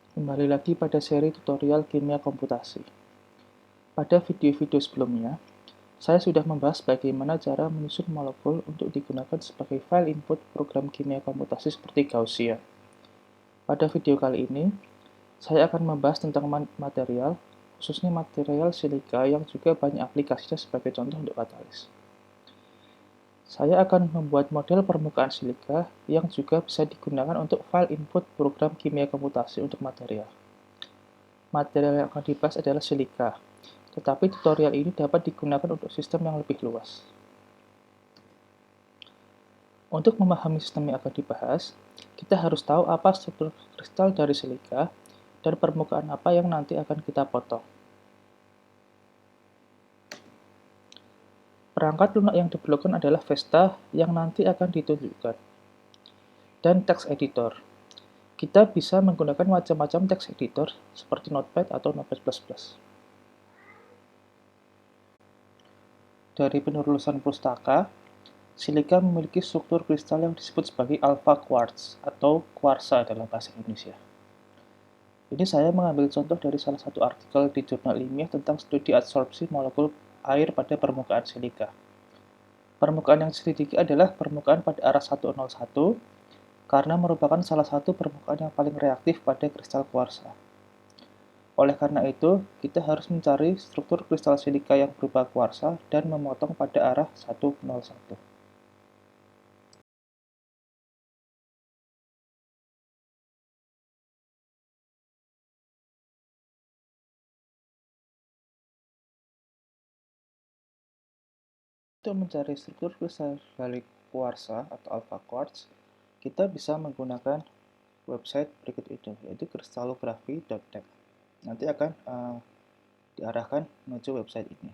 Kembali lagi pada seri tutorial kimia komputasi. Pada video-video sebelumnya, saya sudah membahas bagaimana cara menyusun molekul untuk digunakan sebagai file input program kimia komputasi seperti Gaussian. Pada video kali ini, saya akan membahas tentang material, khususnya material silika yang juga banyak aplikasinya sebagai contoh untuk katalis. Saya akan membuat model permukaan silika yang juga bisa digunakan untuk file input program kimia komputasi untuk material. Material yang akan dibahas adalah silika, tetapi tutorial ini dapat digunakan untuk sistem yang lebih luas. Untuk memahami sistem yang akan dibahas, kita harus tahu apa struktur kristal dari silika dan permukaan apa yang nanti akan kita potong. Perangkat lunak yang diperlukan adalah Vesta yang nanti akan ditunjukkan, dan text editor. Kita bisa menggunakan macam-macam text editor seperti Notepad atau Notepad++. Dari penelusuran pustaka, silika memiliki struktur kristal yang disebut sebagai alpha quartz atau kuarsa dalam bahasa Indonesia. Ini saya mengambil contoh dari salah satu artikel di jurnal ilmiah tentang studi adsorpsi molekul air pada permukaan silika. Permukaan yang diselidiki adalah permukaan pada arah 101 karena merupakan salah satu permukaan yang paling reaktif pada kristal kuarsa. Oleh karena itu, kita harus mencari struktur kristal silika yang berupa kuarsa dan memotong pada arah 101. Untuk mencari struktur kristalik kuarsa atau alpha quartz, kita bisa menggunakan website berikut ini, yaitu kristalografi.net. Nanti akan diarahkan menuju website ini.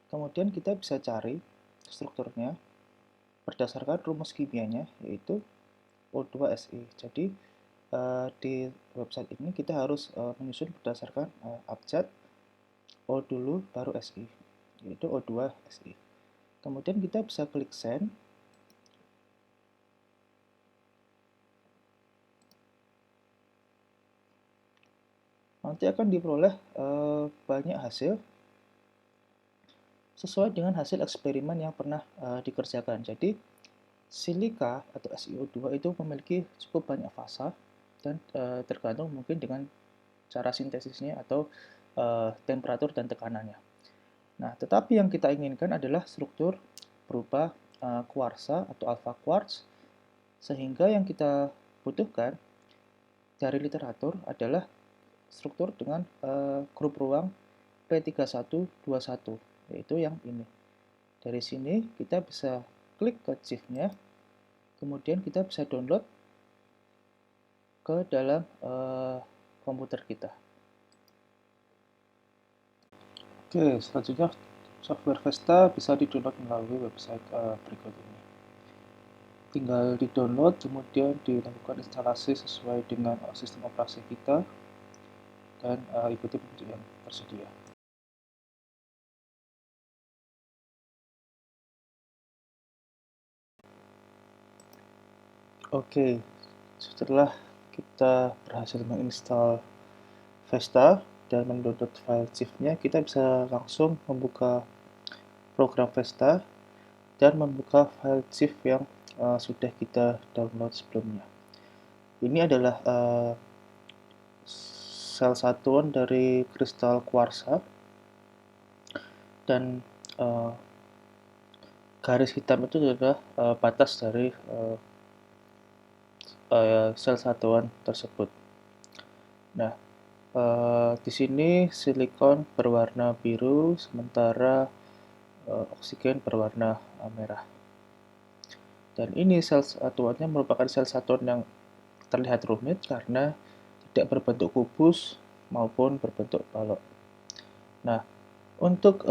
Kemudian kita bisa cari strukturnya berdasarkan rumus kimianya, yaitu O2Si. Jadi di website ini kita harus menyusun berdasarkan abjad O dulu baru Si, yaitu O2Si. Kemudian kita bisa klik send. Nanti akan diperoleh banyak hasil sesuai dengan hasil eksperimen yang pernah dikerjakan. Jadi silika atau SiO2 itu memiliki cukup banyak fasa dan tergantung mungkin dengan cara sintesisnya atau temperatur dan tekanannya. Nah, tetapi yang kita inginkan adalah struktur berupa kuarsa atau alpha quartz, sehingga yang kita butuhkan dari literatur adalah struktur dengan grup ruang P3121, yaitu yang ini. Dari sini kita bisa klik ke CIF-nya, kemudian kita bisa download ke dalam komputer kita. Oke, selanjutnya software Vesta bisa di-download melalui website berikut ini. Tinggal di-download, kemudian dilakukan instalasi sesuai dengan sistem operasi kita, dan ikuti petunjuk yang tersedia. Oke, setelah kita berhasil menginstal Vesta dan mendownload file CIF-nya, kita bisa langsung membuka program Vesta dan membuka file CIF yang sudah kita download sebelumnya. Ini adalah sel satuan dari kristal kuarsa, dan garis hitam itu adalah batas dari sel satuan tersebut. Nah, di sini silikon berwarna biru, sementara oksigen berwarna merah. Dan ini sel satuannya merupakan sel satuan yang terlihat rumit karena tidak berbentuk kubus maupun berbentuk balok. Nah, untuk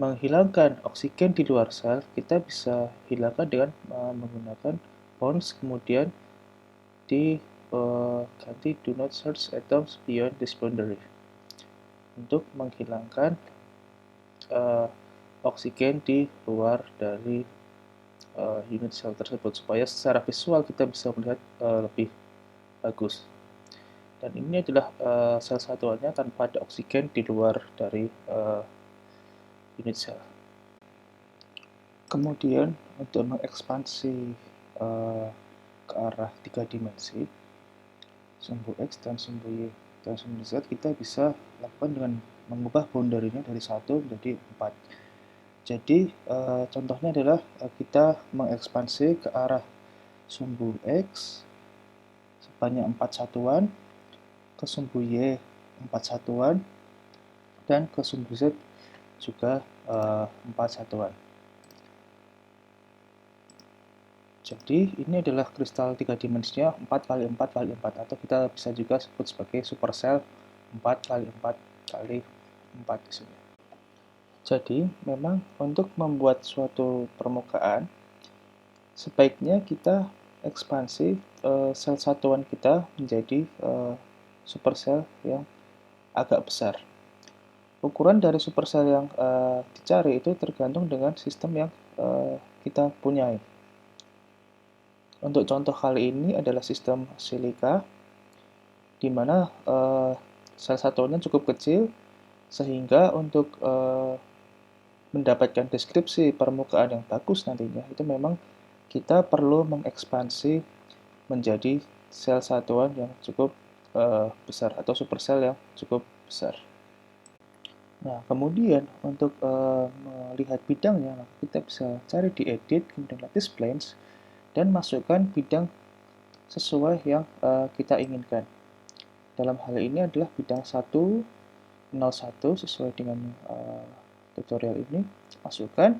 menghilangkan oksigen di luar sel, kita bisa hilangkan dengan menggunakan bonds, kemudian diganti do not search atoms beyond this boundary untuk menghilangkan oksigen di luar dari unit sel tersebut, supaya secara visual kita bisa melihat lebih bagus. Dan ini adalah sel satuannya tanpa ada oksigen di luar dari unit sel. Kemudian untuk mengekspansi ke arah 3 dimensi, sumbu X dan sumbu Y dan sumbu Z, kita bisa lakukan dengan mengubah boundary-nya dari 1 menjadi 4. Jadi contohnya adalah kita mengekspansi ke arah sumbu X sebanyak 4 satuan, ke sumbu Y 4 satuan, dan ke sumbu Z juga 4 satuan. Jadi ini adalah kristal 3 dimensinya 4x4x4, atau kita bisa juga sebut sebagai supercell 4x4x4 di sini. Jadi memang untuk membuat suatu permukaan sebaiknya kita ekspansi sel satuan kita menjadi supercell yang agak besar. Ukuran dari supercell yang dicari itu tergantung dengan sistem yang kita punyai. Untuk contoh kali ini adalah sistem silika, di mana sel satuannya cukup kecil, sehingga untuk mendapatkan deskripsi permukaan yang bagus nantinya, itu memang kita perlu mengekspansi menjadi sel satuan yang cukup besar, atau supercell yang cukup besar. Nah, kemudian untuk melihat bidangnya, kita bisa cari di edit, kemudian lattice planes, dan masukkan bidang sesuai yang kita inginkan. Dalam hal ini adalah bidang 101 sesuai dengan tutorial ini. Masukkan,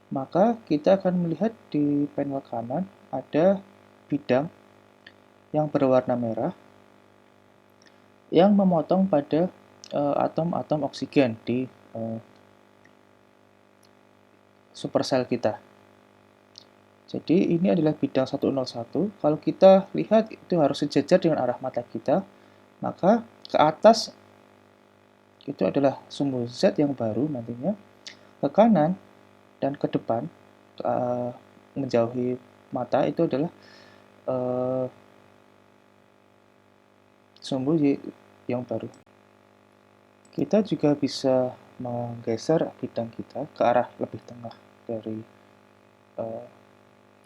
maka kita akan melihat di panel kanan ada bidang yang berwarna merah yang memotong pada atom-atom oksigen di supercell kita. Jadi ini adalah bidang 101. Kalau kita lihat itu harus sejajar dengan arah mata kita, maka ke atas itu adalah sumbu Z yang baru nantinya, ke kanan dan ke depan menjauhi mata itu adalah sumbu Y yang baru. Kita juga bisa menggeser bidang kita ke arah lebih tengah dari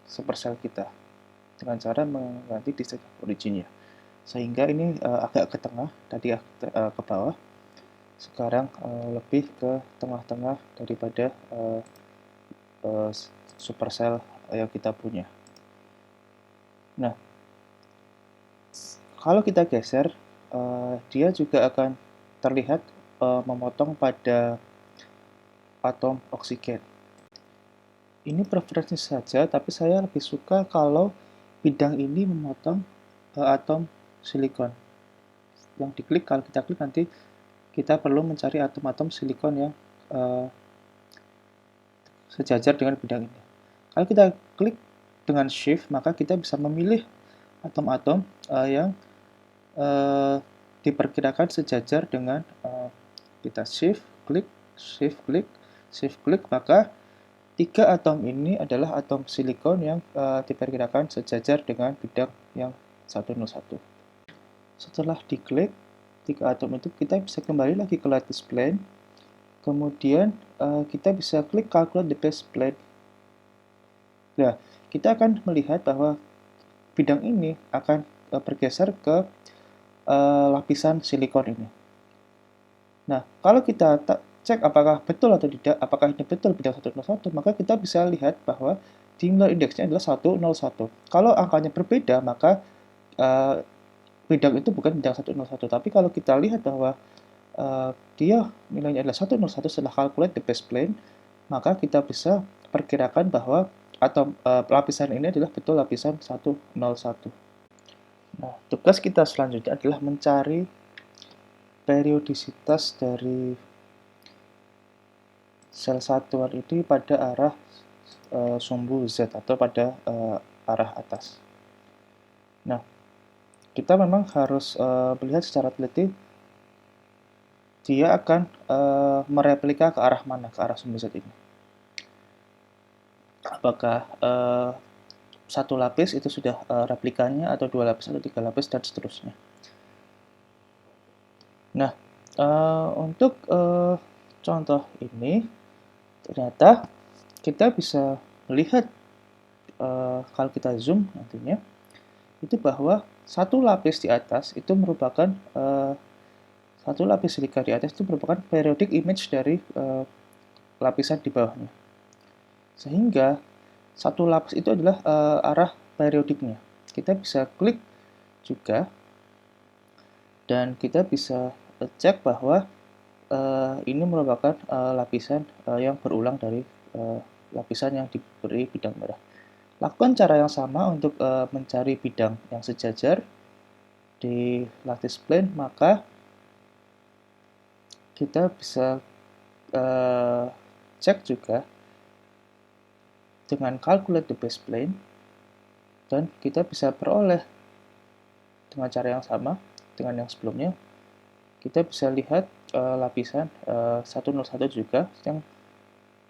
supercell kita dengan cara mengganti disk originnya, sehingga ini agak ke tengah, tadi ke bawah, sekarang lebih ke tengah-tengah daripada supercell yang kita punya. Nah, kalau kita geser, dia juga akan terlihat memotong pada atom oksigen. Ini preferensi saja, tapi saya lebih suka kalau bidang ini memotong atom silikon. Yang diklik, kalau kita klik nanti kita perlu mencari atom-atom silikon yang sejajar dengan bidang ini. Kalau kita klik dengan shift, maka kita bisa memilih atom-atom yang diperkirakan sejajar dengan kita shift klik, maka 3 atom ini adalah atom silikon yang diperkirakan sejajar dengan bidang yang 101. Setelah diklik 3 atom itu, kita bisa kembali lagi ke lattice plane. Kemudian kita bisa klik calculate the base plane. Nah, kita akan melihat bahwa bidang ini akan bergeser ke lapisan silikon ini. Nah, kalau kita cek apakah betul atau tidak, apakah ini betul bidang 101, maka kita bisa lihat bahwa nilai indeksnya adalah 101. Kalau angkanya berbeda, maka bidang itu bukan bidang 101. Tapi kalau kita lihat bahwa dia nilainya adalah 101 setelah calculate the base plane, maka kita bisa perkirakan bahwa lapisan ini adalah betul lapisan 101. Nah, tugas kita selanjutnya adalah mencari periodisitas dari sel satuan itu pada arah sumbu Z, atau pada arah atas. Nah, kita memang harus melihat secara teliti dia akan mereplika ke arah mana, ke arah sumbu Z ini. Apakah satu lapis itu sudah replikannya, atau 2 lapis atau 3 lapis, dan seterusnya. Nah, untuk contoh ini ternyata kita bisa melihat kalau kita zoom nantinya itu bahwa satu lapis di atas itu merupakan satu lapis silika di atas itu merupakan periodic image dari lapisan di bawahnya. Sehingga satu lapis itu adalah arah periodiknya. Kita bisa klik juga dan kita bisa cek bahwa ini merupakan lapisan yang berulang dari lapisan yang diberi bidang merah. Lakukan cara yang sama untuk mencari bidang yang sejajar di lattice plane, maka kita bisa cek juga dengan calculate the base plane, dan kita bisa peroleh dengan cara yang sama dengan yang sebelumnya. Kita bisa lihat lapisan 101 juga yang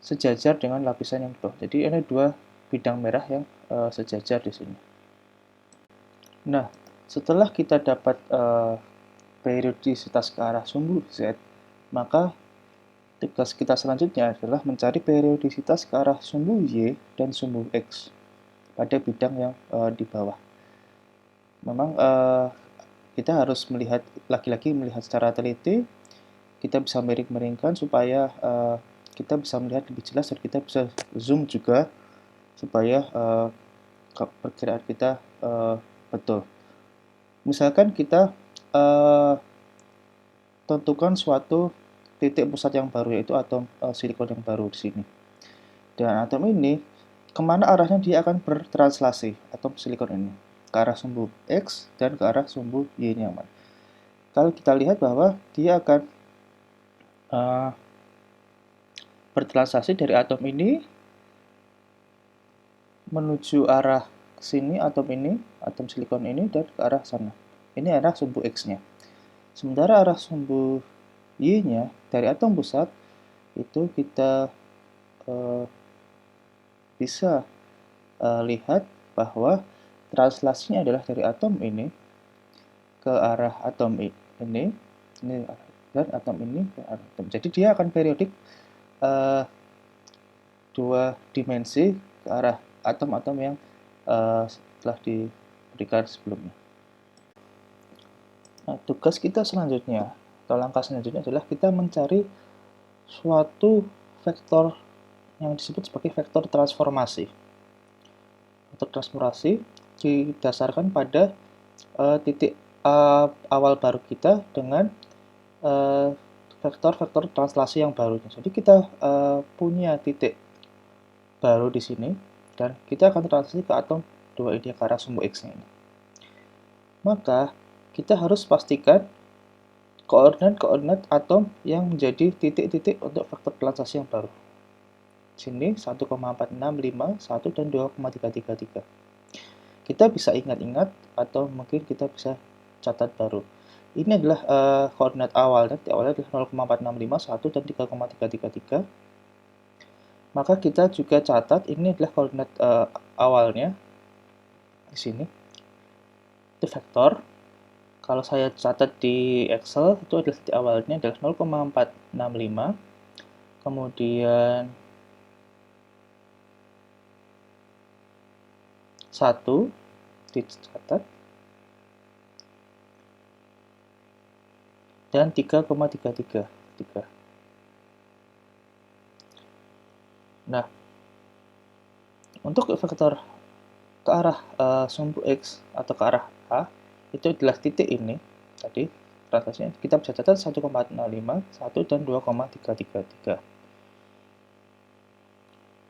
sejajar dengan lapisan yang di bawah. Jadi ini dua bidang merah yang sejajar di sini. Nah, setelah kita dapat periodisitas ke arah sumbu Z, maka tugas kita selanjutnya adalah mencari periodisitas ke arah sumbu Y dan sumbu X pada bidang yang di bawah. Memang kita harus melihat lagi-lagi melihat secara teliti, kita bisa miring-miringkan supaya kita bisa melihat lebih jelas, dan kita bisa zoom juga supaya perkiraan kita betul. Misalkan kita tentukan suatu titik pusat yang baru, yaitu atom silikon yang baru di sini. Dan atom ini, kemana arahnya dia akan bertranslasi, atom silikon ini? Ke arah sumbu X dan ke arah sumbu Y nyaman. Kalau kita lihat bahwa dia akan bertranslasi dari atom ini menuju arah sini, atom silikon ini, dan ke arah sana. Ini arah sumbu X-nya. Sementara arah sumbu Y-nya dari atom pusat itu kita bisa lihat bahwa translasinya adalah dari atom ini ke arah atom ini dan atom ini ke arah atom. Jadi dia akan periodik dua dimensi ke arah atom-atom yang telah diberikan sebelumnya. Nah, tugas kita selanjutnya atau langkah selanjutnya adalah kita mencari suatu vektor yang disebut sebagai vektor transformasi. Vektor transformasi didasarkan pada titik awal baru kita dengan vektor-vektor translasi yang baru. Jadi kita punya titik baru di sini, dan kita akan translasi ke atom 2 ini, ke arah sumbu X-nya ini. Maka kita harus pastikan koordinat-koordinat atom yang menjadi titik-titik untuk vektor translasi yang baru. Sini 1,465, 1, dan 2,333. Kita bisa ingat-ingat atau mungkin kita bisa catat baru. Ini adalah koordinat awal, dan awalnya adalah 0,465, 1, dan 3,333. Maka kita juga catat ini adalah koordinat awalnya di sini. Itu vektor. Kalau saya catat di Excel, itu adalah titik awalnya adalah 0,465. Kemudian 1 dicatat, dan 3,33. Nah, untuk vektor ke arah sumbu X atau ke arah A, itu adalah titik ini tadi translasinya. Kita bisa catat 1,465, 1, dan 2,333.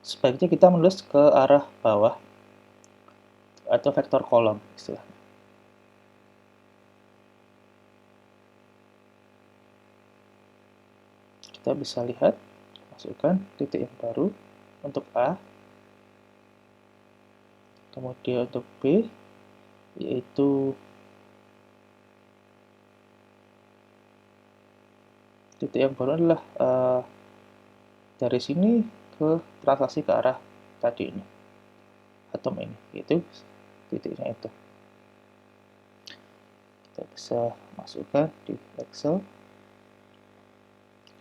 Sebaiknya kita menulis ke arah bawah atau vektor kolom istilahnya. Kita bisa lihat, masukkan titik yang baru untuk A, kemudian untuk B, yaitu titik yang baru adalah dari sini ke translasi ke arah tadi ini. atom ini, yaitu titiknya itu. Kita bisa masukkan di Excel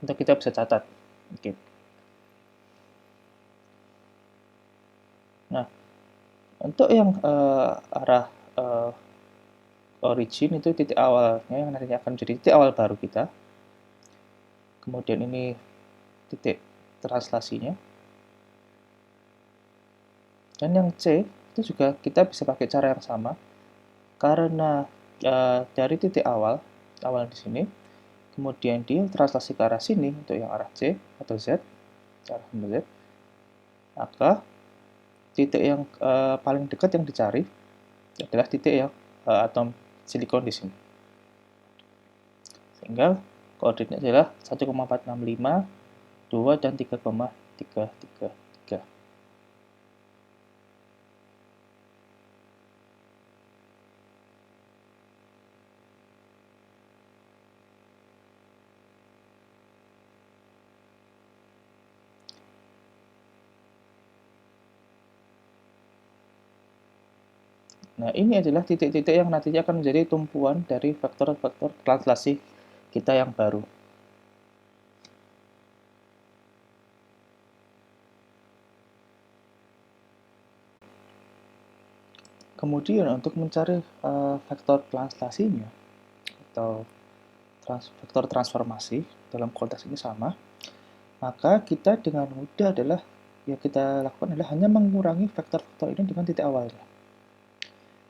untuk kita bisa catat. Oke. Nah, untuk yang arah origin itu titik awalnya yang nantinya akan menjadi titik awal baru kita. Kemudian ini titik translasinya. Dan yang C itu juga kita bisa pakai cara yang sama karena dari titik awal di sini, kemudian dia translasi ke arah sini untuk yang arah C atau Z, arah Z, maka titik yang paling dekat yang dicari adalah titik yang atom silikon di sini. Sehingga koordinatnya adalah 1,465, 2, dan 3,333. Nah, ini adalah titik-titik yang nantinya akan menjadi tumpuan dari vektor-vektor translasi kita yang baru. Kemudian untuk mencari vektor translasinya atau vektor transformasi dalam konteks ini sama, maka kita dengan mudah adalah yang kita lakukan adalah hanya mengurangi vektor-vektor ini dengan titik awalnya.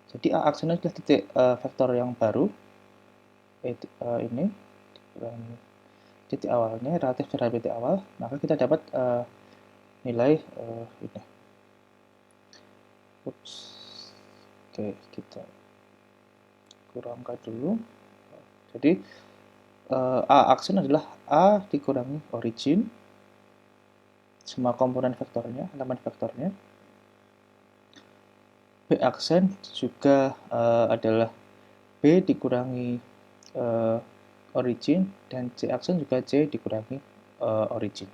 Jadi A aksennya adalah titik vektor yang baru, ini titik awalnya relatif terhadap titik awal, maka kita dapat nilai ini. Ups. Oke, kita kurangkan dulu. Jadi A aksen adalah A dikurangi origin, semua komponen vektornya, elemen vektornya. B aksen juga adalah B dikurangi origin, dan C aksen juga C dikurangi origin.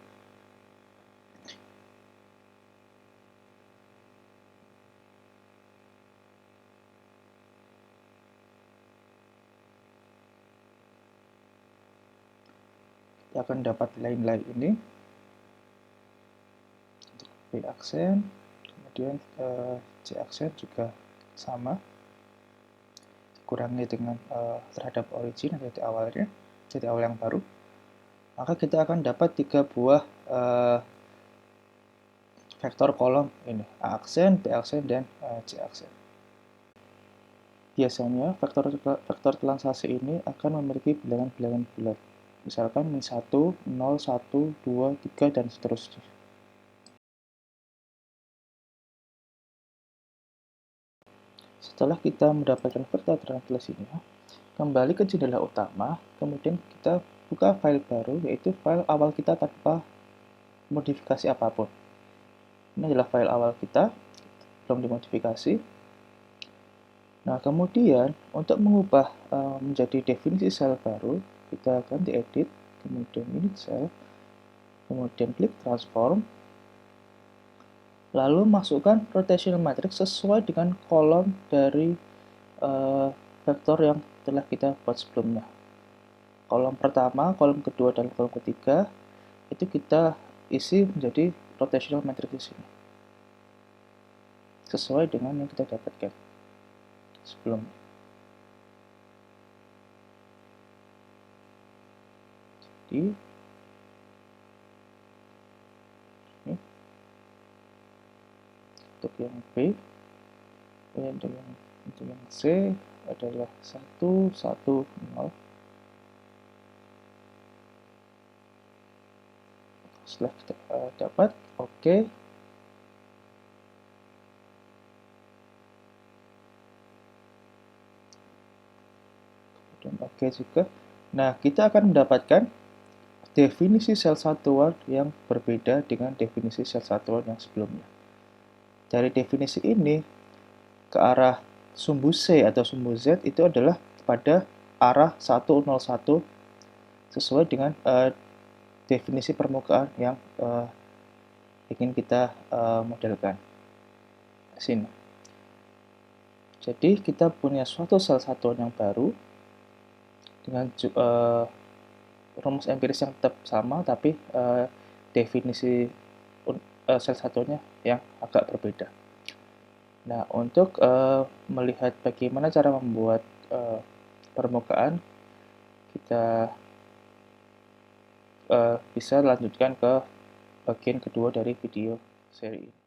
Kita akan dapat nilai-nilai ini untuk B aksen, kemudian C aksen juga sama, dikurangi dengan terhadap origin atau titik awal yang baru, maka kita akan dapat 3 buah vektor kolom ini, A aksen, B aksen, dan C aksen. Biasanya vektor translasi ini akan memiliki bilangan-bilangan bulat, misalkan min 1, 0, 1, 2, 3, dan seterusnya. Setelah kita mendapatkan vektor translasinya, kembali ke jendela utama, kemudian kita buka file baru, yaitu file awal kita tanpa modifikasi apapun. Ini adalah file awal kita, belum dimodifikasi. Nah, kemudian untuk mengubah menjadi definisi sel baru, kita ganti edit, kemudian init cell, kemudian klik transform, lalu masukkan rotational matrix sesuai dengan kolom dari vektor yang telah kita buat sebelumnya. Kolom pertama, kolom kedua, dan kolom ketiga itu kita isi menjadi rotational matrix di sini, sesuai dengan yang kita dapatkan sebelumnya. Jadi ini untuk yang B, dan untuk yang C adalah 1, 1, 0. Setelah kita dapat, oke. Dan oke juga. Nah, kita akan mendapatkan definisi sel satuan yang berbeda dengan definisi sel satuan yang sebelumnya. Dari definisi ini, ke arah sumbu C atau sumbu Z itu adalah pada arah 101 sesuai dengan definisi permukaan yang ingin kita modelkan. sini. Jadi kita punya suatu sel satuan yang baru dengan rumus empiris yang tetap sama, tapi definisi sel satuannya yang agak berbeda. Nah, untuk melihat bagaimana cara membuat permukaan, kita bisa lanjutkan ke bagian kedua dari video seri ini.